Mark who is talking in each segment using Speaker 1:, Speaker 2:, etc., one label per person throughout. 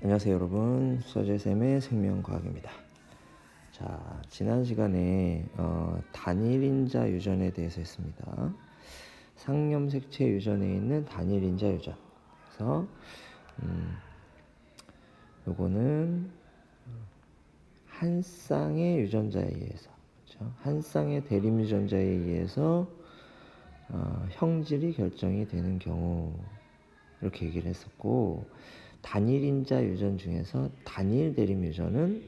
Speaker 1: 안녕하세요 여러분, 서재쌤의 생명과학입니다. 자, 지난 시간에 단일인자 유전에 대해서 했습니다. 상염색체 유전에 있는 단일인자 유전. 그래서 요거는 한 쌍의 유전자에 의해서, 그렇죠? 한 쌍의 대립 유전자에 의해서 형질이 결정이 되는 경우, 이렇게 얘기를 했었고, 단일인자 유전 중에서 단일 대립 유전은,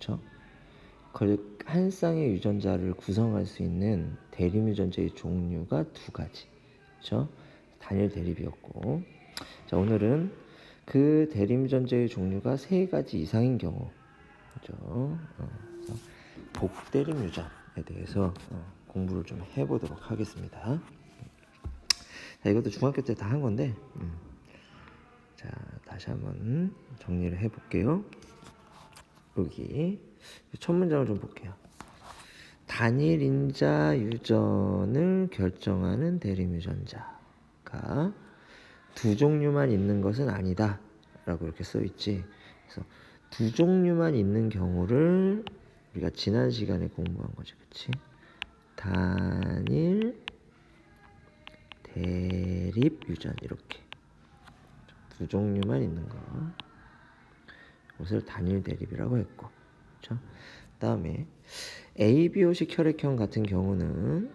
Speaker 1: 그렇죠? 한 쌍의 유전자를 구성할 수 있는 대립 유전자의 종류가 두 가지, 그렇죠? 단일 대립이었고, 자, 오늘은 그 대립 유전자의 종류가 세 가지 이상인 경우, 그렇죠? 그래서 복대립 유전에 대해서 공부를 좀 해보도록 하겠습니다. 자, 이것도 중학교 때 다 한 건데, 자, 다시 한번 정리를 해볼게요. 여기 첫 문장을 좀 볼게요. 단일인자 유전을 결정하는 대립 유전자가 두 종류만 있는 것은 아니다 라고 이렇게 써있지. 그래서 두 종류만 있는 경우를 우리가 지난 시간에 공부한 거지, 그치? 단일 대립 유전, 이렇게 두 종류만 있는 거, 이것을 단일 대립이라고 했고, 그렇죠? 다음에 ABO식 혈액형 같은 경우는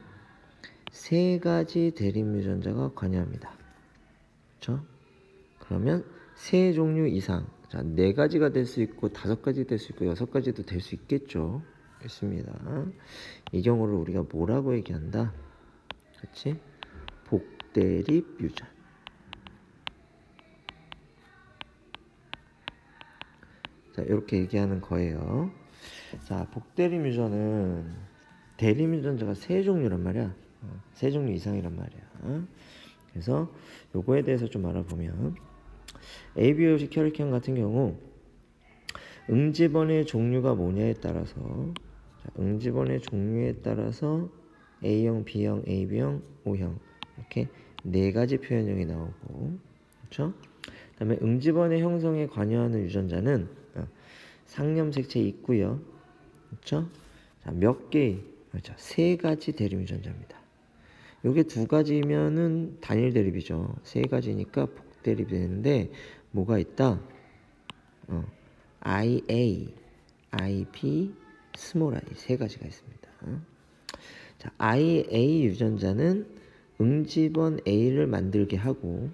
Speaker 1: 세 가지 대립 유전자가 관여합니다. 그렇죠? 그러면 세 종류 이상, 자, 네 가지가 될 수 있고 다섯 가지 될 수 있고 여섯 가지도 될 수 있겠죠. 있습니다. 이 경우를 우리가 뭐라고 얘기한다? 그렇지? 복대립 유전. 자, 이렇게 얘기하는 거예요. 자, 복대립 유전은 대립 유전자가 세 종류란 말이야. 세 종류 이상이란 말이야. 그래서 요거에 대해서 좀 알아보면, ABO식 혈액형 같은 경우 응집원의 종류가 뭐냐에 따라서, 자, 응집원의 종류에 따라서 A형, B형, AB형, O형, 이렇게 네 가지 표현형이 나오고, 그렇죠? 그다음에 응집원의 형성에 관여하는 유전자는 상염색체 있고요, 그렇죠? 자, 몇 개의, 그렇죠? 세 가지 대립 유전자입니다. 요게 두 가지면은 단일 대립이죠. 세 가지니까 복대립이 되는데 뭐가 있다? IA, IP, 스몰 i 세 가지가 있습니다. 자, IA 유전자는 응집원 A를 만들게 하고,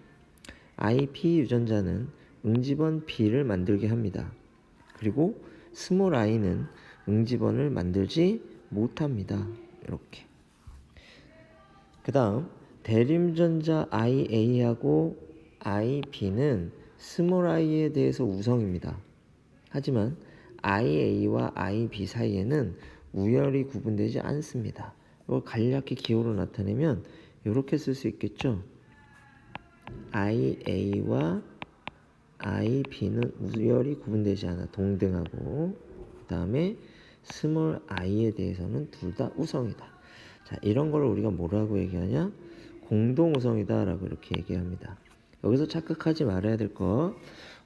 Speaker 1: IP 유전자는 응집원 B를 만들게 합니다. 그리고 스몰 i는 응집원을 만들지 못합니다. 이렇게. 그 다음 대립 유전자 IA하고 IB는 스몰 i에 대해서 우성입니다. 하지만 IA와 IB 사이에는 우열이 구분되지 않습니다. 이걸 간략히 기호로 나타내면 이렇게 쓸 수 있겠죠. IA와 IB는 우열이 구분되지 않아 동등하고, 그 다음에 스몰 i에 대해서는 둘 다 우성이다. 자, 이런 거를 우리가 뭐라고 얘기하냐? 공동우성이다 라고 이렇게 얘기합니다. 여기서 착각하지 말아야 될 거,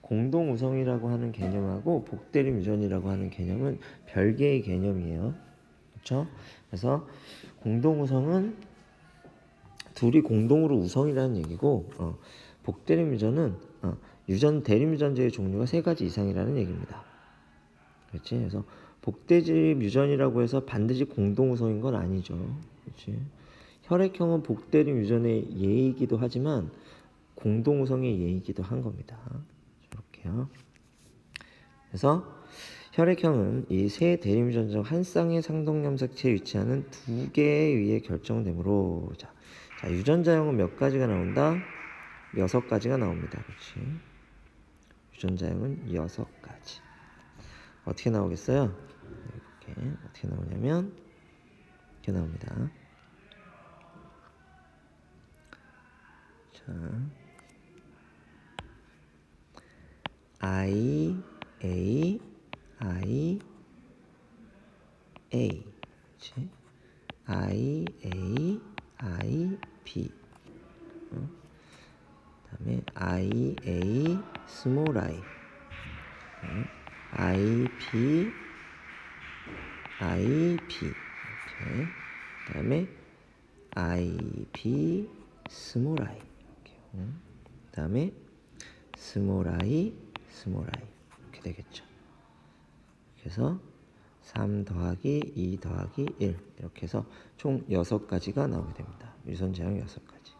Speaker 1: 공동우성이라고 하는 개념하고 복대립 유전이라고 하는 개념은 별개의 개념이에요. 그렇죠? 그래서 공동우성은 둘이 공동으로 우성이라는 얘기고, 복대립 유전은 유전 대립 유전자의 종류가 세 가지 이상이라는 얘기입니다. 그렇지? 그래서 복대립 유전이라고 해서 반드시 공동우성인 건 아니죠. 그렇지? 혈액형은 복대립 유전의 예이기도 하지만 공동우성의 예이기도 한 겁니다. 이렇게요. 그래서 혈액형은 이 세 대립 유전 중 한 쌍의 상동염색체에 위치하는 두 개에 의해 결정되므로, 자, 유전자형은 몇 가지가 나온다? 6가지가 나옵니다. 그렇지? 유전자형은 6가지. 어떻게 나오겠어요? 이렇게 어떻게 나오냐면 이렇게 나옵니다. 자, I, A, I, A, 그렇지? I, A, I, B. 그다음에 I, A, 스몰 i. IP IP 이렇게. 그다음에 IP 스몰 i 이렇게. 그다음에 스몰 i 이렇게 되겠죠. 그래서 3 더하기 2 더하기 1 이렇게 해서 총 6가지가 나오게 됩니다. 유선 제형 6가지.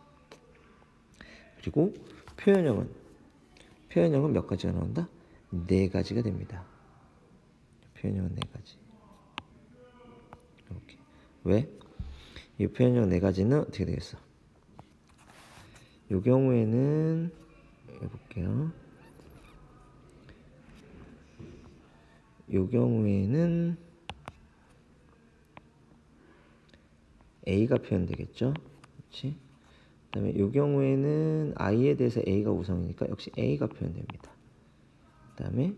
Speaker 1: 그리고 표현형은 몇 가지가 나온다? 4가지가 됩니다. 표현형은 4가지. 이렇게. 왜? 이 표현형 4가지는 어떻게 되겠어? 이 경우에는 해볼게요. 이 경우에는 A가 표현되겠죠? 그렇지? 그다음에 이 경우에는 I에 대해서 A가 우성이니까 역시 A가 표현됩니다. 그다음에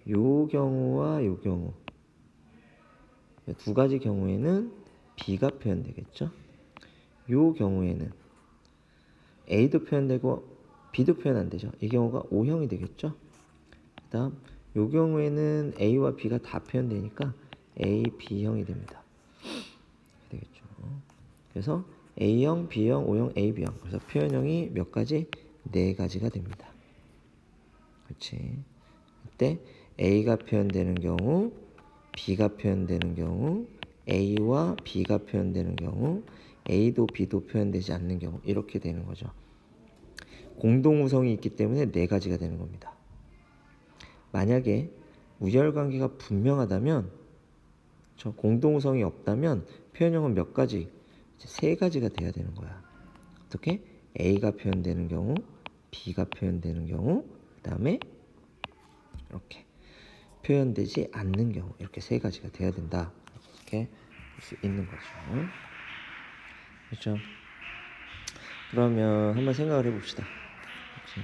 Speaker 1: 이 경우와 이 경우 2가지 경우에는 B가 표현되겠죠? 이 경우에는 A도 표현되고 B도 표현 안 되죠. 이 경우가 O형이 되겠죠? 그다음 이 경우에는 A와 B가 다 표현되니까 A, B형이 됩니다. 되겠죠. 그래서 A형, B형, O형, AB형. 그래서 표현형이 몇 가지? 4가지가 됩니다. 그렇지. 그때 A가 표현되는 경우, B가 표현되는 경우, A와 B가 표현되는 경우, A도 B도 표현되지 않는 경우 이렇게 되는 거죠. 공동우성이 있기 때문에 4가지가 되는 겁니다. 만약에 우열관계가 분명하다면 저 공동우성이 없다면 표현형은 몇 가지? 3가지가 돼야 되는 거야. 어떻게? A가 표현되는 경우, B가 표현되는 경우, 그 다음에 이렇게 표현되지 않는 경우 이렇게 3가지가 돼야 된다. 이렇게 볼 수 있는 거죠. 그렇죠? 그러면 한번 생각을 해봅시다. 그렇지?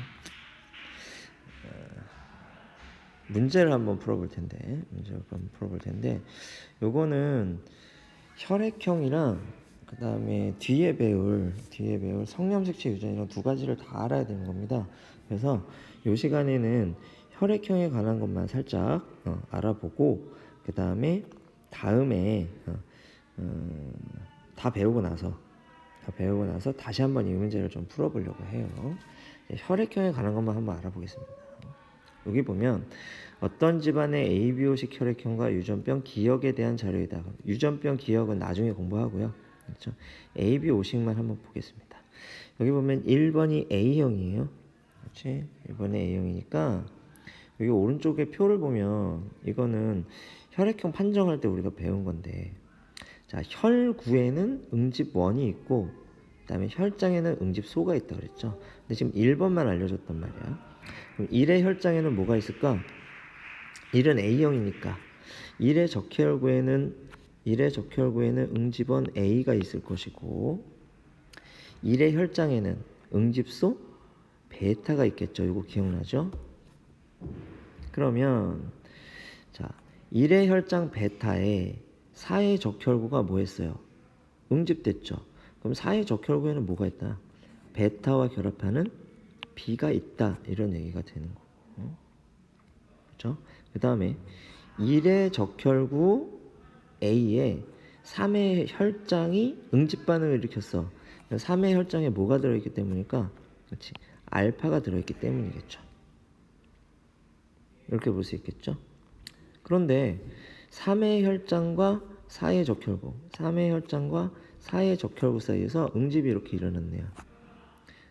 Speaker 1: 문제를 한번 풀어볼 텐데, 요거는 혈액형이랑 그 다음에 뒤에 배울 성염색체 유전 이런 2가지를 다 알아야 되는 겁니다. 그래서 이 시간에는 혈액형에 관한 것만 살짝 알아보고 그 다음에 다음에 다 배우고 나서 다시 한번 이 문제를 좀 풀어보려고 해요. 혈액형에 관한 것만 한번 알아보겠습니다. 여기 보면 어떤 집안의 ABO식 혈액형과 유전병 기억에 대한 자료이다. 유전병 기억은 나중에 공부하고요. 그렇죠? ABO식만 한번 보겠습니다. 여기 보면 1번이 A형이에요. 그렇지? 1번이 A형이니까 여기 오른쪽에 표를 보면 이거는 혈액형 판정할 때 우리가 배운 건데, 자, 혈구에는 응집원이 있고 그다음에 혈장에는 응집소가 있다 그랬죠. 근데 지금 1번만 알려줬단 말이야. 그럼 1의 혈장에는 뭐가 있을까? 1은 A형이니까 1의 적혈구에는 응집원 A가 있을 것이고 1의 혈장에는 응집소 베타가 있겠죠. 이거 기억나죠? 그러면 자, 1의 혈장 베타에 4의 적혈구가 뭐 했어요? 응집됐죠. 그럼 4의 적혈구에는 뭐가 있다? 베타와 결합하는 B가 있다. 이런 얘기가 되는 거고. 그렇죠? 그 다음에 1의 적혈구 A에 3의 혈장이 응집 반응을 일으켰어. 3의 혈장에 뭐가 들어있기 때문일까? 그렇지. 알파가 들어있기 때문이겠죠. 이렇게 볼 수 있겠죠. 그런데 3의 혈장과 4의 적혈구 사이에서 응집이 이렇게 일어났네요.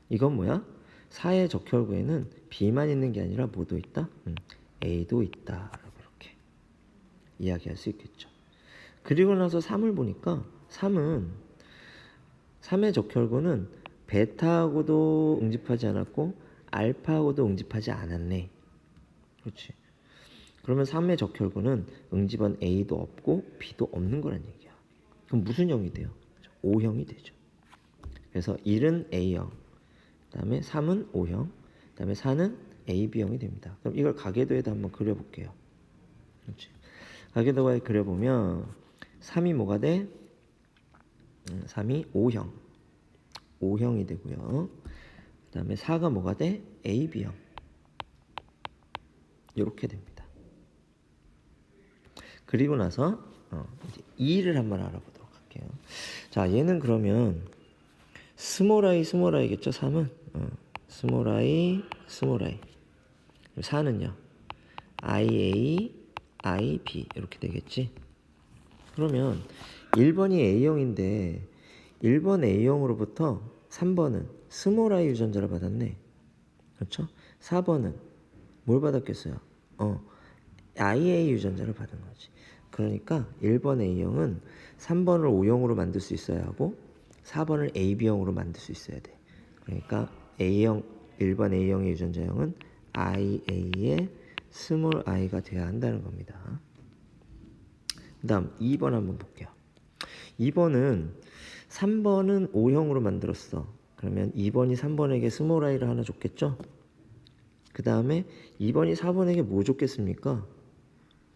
Speaker 1: 이건 뭐야? 4의 적혈구에는 B만 있는 게 아니라 뭐도 있다? A도 있다. 이렇게 이야기할 수 있겠죠. 그리고 나서 3을 보니까 3의 적혈구는 베타하고도 응집하지 않았고 알파하고도 응집하지 않았네. 그렇지. 그러면 3의 적혈구는 응집원 A도 없고 B도 없는 거란 얘기야. 그럼 무슨 형이 돼요? O형이 되죠. 그래서 1은 A형, 그 다음에 3은 O형, 그 다음에 4는 AB형이 됩니다. 그럼 이걸 가계도에다 한번 그려볼게요. 그렇지. 가계도에 그려보면 3이 뭐가 돼? 3이 O형이 되고요. 그 다음에 4가 뭐가 돼? AB형. 이렇게 됩니다. 그리고 나서 이제 2를 한번 알아보도록 할게요. 자, 얘는 그러면 스몰 i겠죠? 3은 스몰 i 4는요 ia ib 이렇게 되겠지. 그러면 1번이 A형인데 1번 A형으로부터 3번은 스몰 i 유전자를 받았네. 그렇죠? 4번은 뭘 받았겠어요? IA 유전자를 받은 거지. 그러니까 1번 A형은 3번을 O형으로 만들 수 있어야 하고 4번을 AB형으로 만들 수 있어야 돼. 그러니까 A형 1번 A형의 유전자형은 IA의 스몰 i가 돼야 한다는 겁니다. 그 다음 2번 한번 볼게요. 2번은 3번은 O형으로 만들었어. 그러면 2번이 3번에게 스몰 i를 하나 줬겠죠? 그 다음에 2번이 4번에게 뭐 줬겠습니까?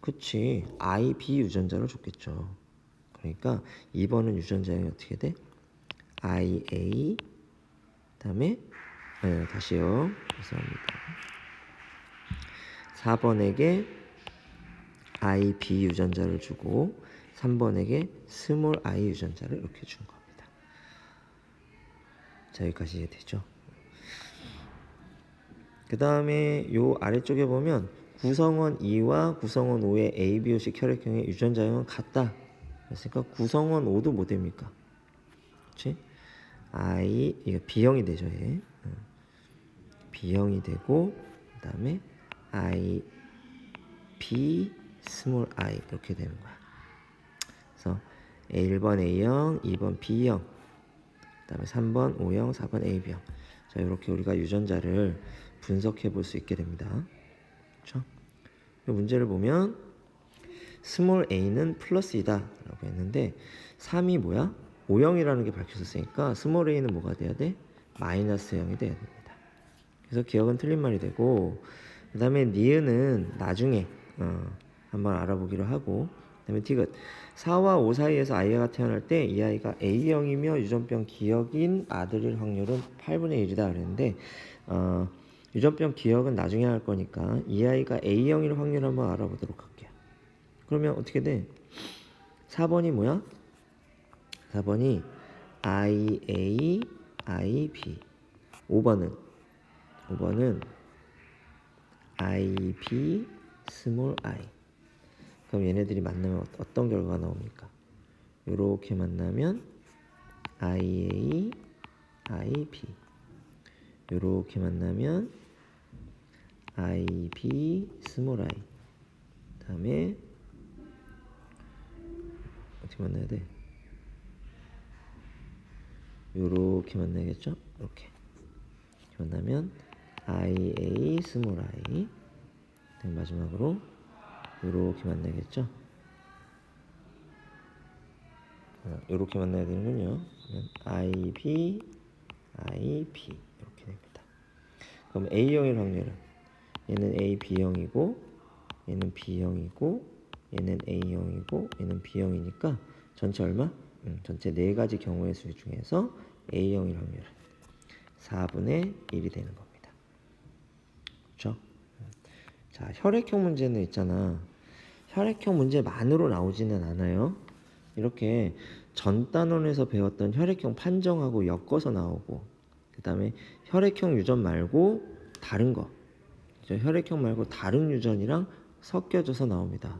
Speaker 1: 그치, IB 유전자를 줬겠죠. 그러니까 2번은 유전자형이 어떻게 돼? IA 다음에 다시요. 죄송합니다. 4번에게 IB 유전자를 주고 3번에게 스몰 i 유전자를 이렇게 준 겁니다. 자, 여기까지 이해되죠? 그 다음에 요 아래쪽에 보면 구성원 2와 구성원 5의 ABO식 혈액형의 유전자형은 같다. 그러니까 구성원 5도 뭐 됩니까? 그렇지? 이거 B형이 되죠. 얘. B형이 되고 그 다음에 B 스몰 i 이렇게 되는 거야. 그래서 1번 A형, 2번 B형, 그 다음에 3번 O형, 4번 AB형. 자, 이렇게 우리가 유전자를 분석해 볼 수 있게 됩니다. 그렇죠? 이 문제를 보면 스몰 a는 플러스이다 라고 했는데 3이 뭐야? O형이라는 게 밝혀졌으니까 스몰 a는 뭐가 돼야 돼? 마이너스 형이 돼야 됩니다. 그래서 기억은 틀린 말이 되고 그 다음에 니은은 나중에 한번 알아보기로 하고 그 다음에 디귿 4와 5 사이에서 아이가 태어날 때 이 아이가 A형이며 유전병 기억인 아들일 확률은 8분의 1이다 그랬는데 유전병 기억은 나중에 할 거니까 이 아이가 A형일 확률 한번 알아보도록 할게요. 그러면 어떻게 돼? 4번이 뭐야? 4번이 IA, IB 5번은 IB, 스몰 i. 그럼 얘네들이 만나면 어떤 결과가 나옵니까? 이렇게 만나면 IA, IB 이렇게 만나면 IB, 스몰 i. 다음에 어떻게 만나야 돼? 이렇게 만나겠죠? 이렇게 만나면 IA, 스몰 i. 마지막으로 이렇게 만나겠죠? 이렇게 만나야 되는군요. IB, IB 이렇게 됩니다. 그럼 A형일 확률은 얘는 AB형이고 얘는 B형이고 얘는 A형이고 얘는 B형이니까 전체 얼마? 전체 4가지 경우의 수 중에서 A형일 확률은 4분의 1이 되는 겁니다. 그렇죠? 자, 혈액형 문제는 있잖아. 혈액형 문제만으로 나오지는 않아요. 이렇게 전 단원에서 배웠던 혈액형 판정하고 엮어서 나오고 그 다음에 혈액형 유전 말고 다른 거 혈액형 말고 다른 유전이랑 섞여져서 나옵니다.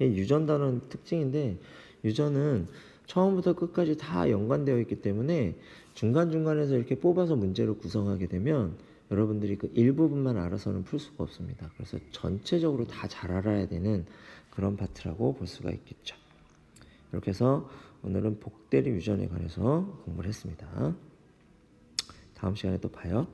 Speaker 1: 유전 단원 특징인데 유전은 처음부터 끝까지 다 연관되어 있기 때문에 중간중간에서 이렇게 뽑아서 문제를 구성하게 되면 여러분들이 그 일부분만 알아서는 풀 수가 없습니다. 그래서 전체적으로 다 잘 알아야 되는 그런 파트라고 볼 수가 있겠죠. 이렇게 해서 오늘은 복대리 유전에 관해서 공부를 했습니다. 다음 시간에 또 봐요.